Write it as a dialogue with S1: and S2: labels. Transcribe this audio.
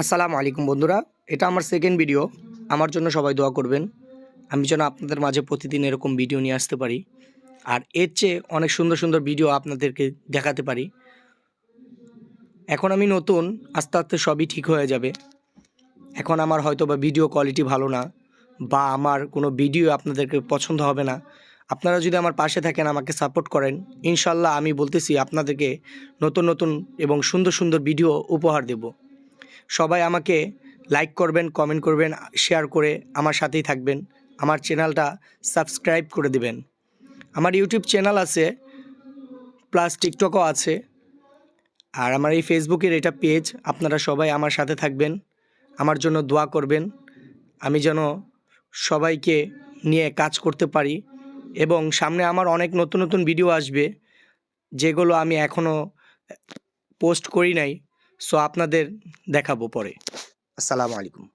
S1: আসসালামু আলাইকুম বন্ধুরা, এটা আমার সেকেন্ড ভিডিও। আমার জন্য সবাই দোয়া করবেন, আমি যেন আপনাদের মাঝে প্রতিদিন এরকম ভিডিও নিয়ে আসতে পারি, আর এর চেয়ে অনেক সুন্দর সুন্দর ভিডিও আপনাদেরকে দেখাতে পারি। এখন আমি নতুন, আস্তে আস্তে সবই ঠিক হয়ে যাবে। এখন আমার হয়তো বা ভিডিও কোয়ালিটি ভালো না, বা আমার কোনো ভিডিও আপনাদেরকে পছন্দ হবে না। আপনারা যদি আমার পাশে থাকেন, আমাকে সাপোর্ট করেন, ইনশাল্লাহ আমি বলতেছি আপনাদেরকে নতুন নতুন এবং সুন্দর সুন্দর ভিডিও উপহার দেব। সবাই আমাকে লাইক করবেন, কমেন্ট করবেন, শেয়ার করে আমার সাথেই থাকবেন। আমার চ্যানেলটা সাবস্ক্রাইব করে দিবেন। আমার ইউটিউব চ্যানেল আছে, প্লাস টিকটকও আছে, আর আমার এই ফেসবুকের এটা পেজ। আপনারা সবাই আমার সাথে থাকবেন, আমার জন্য দোয়া করবেন, আমি যেন সবাইকে নিয়ে কাজ করতে পারি। এবং সামনে আমার অনেক নতুন নতুন ভিডিও আসবে, যেগুলো আমি এখনও পোস্ট করি নাই। সো আপনাদের দেখাবো পরে। আসসালামু আলাইকুম।